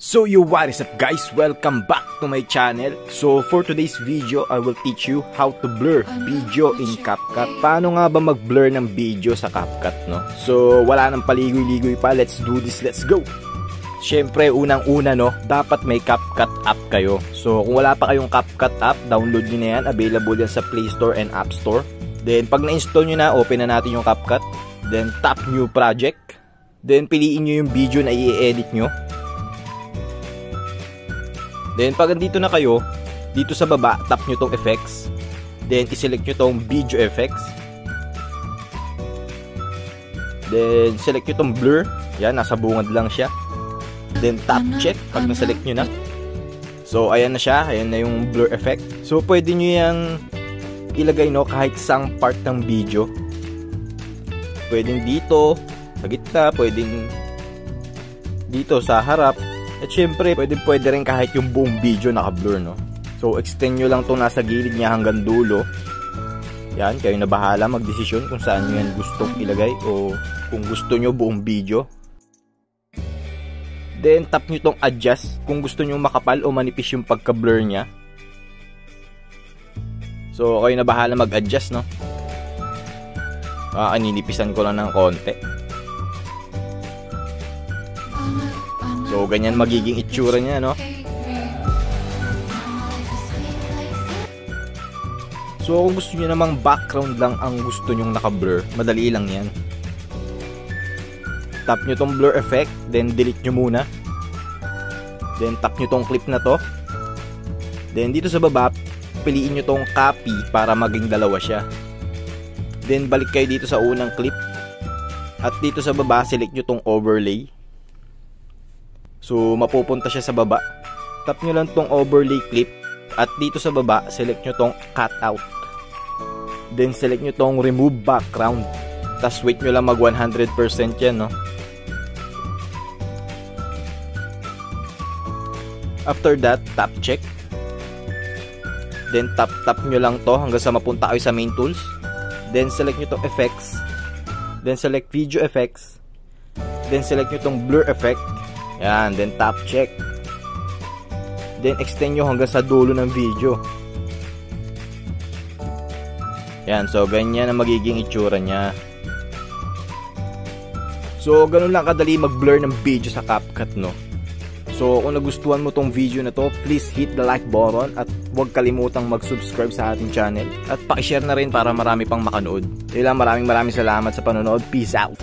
So what is up guys, welcome back to my channel. So for today's video, I will teach you how to blur video in CapCut. Paano nga ba mag-blur ng video sa CapCut, no? So wala nang paligoy-ligoy pa, let's do this, let's go! Syempre unang-una, no, dapat may CapCut app kayo. So kung wala pa kayong CapCut app, download nyo na yan, available yan sa Play Store and App Store. Then pag na-install nyo na, open na natin yung CapCut. Then tap new project. Then piliin nyo yung video na i-edit nyo. Then pag andito na kayo, dito sa baba, tap nyo tong effects. Then iselect nyo tong video effects. Then select nyo tong blur. Yan, nasa bungad lang siya. Then tap check pag na-select nyo na. So ayan na siya, ayan na yung blur effect. So pwede nyo yang ilagay, no, kahit sang part ng video. Pwedeng dito, sa gitna, pwedeng dito sa harap. At syempre, pwede rin kahit yung buong video naka-blur, no? So, extend nyo lang itong nasa gilid niya hanggang dulo. Yan, kayo na bahala mag-desisyon kung saan nyo yan gustong ilagay o kung gusto nyo buong video. Then, tap nyo itong adjust kung gusto nyo makapal o manipis yung pagka-blur niya. So, kayo na bahala mag-adjust, no? Ninipisan ko lang ng konti. So, ganyan magiging itsura niya, no? So, kung gusto niyo namang background lang ang gusto nyong naka-blur, madali lang yan. Tap nyo tong blur effect, then delete nyo muna. Then, tap nyo tong clip na to. Then, dito sa baba, piliin nyo tong copy para maging dalawa siya. Then, balik kayo dito sa unang clip. At dito sa baba, select nyo tong overlay. So, mapupunta siya sa baba. Tap nyo lang tong overlay clip. At dito sa baba, select nyo tong cut out. Then, select nyo tong remove background. Tapos, wait nyo lang mag 100% yan, no? After that, tap check. Then, tap nyo lang to hanggang sa mapunta kayo sa main tools. Then, select nyo tong effects. Then, select video effects. Then, select nyo tong blur effect. Yan, then tap check. Then extend nyo hanggang sa dulo ng video. Yan, so ganyan ang magiging itsura niya. So ganun lang kadali mag-blur ng video sa CapCut, no? So kung nagustuhan mo tong video na to, please hit the like button at huwag kalimutang mag-subscribe sa ating channel. At paki-share na rin para marami pang makanood. Kaya lang, maraming salamat sa panonood. Peace out!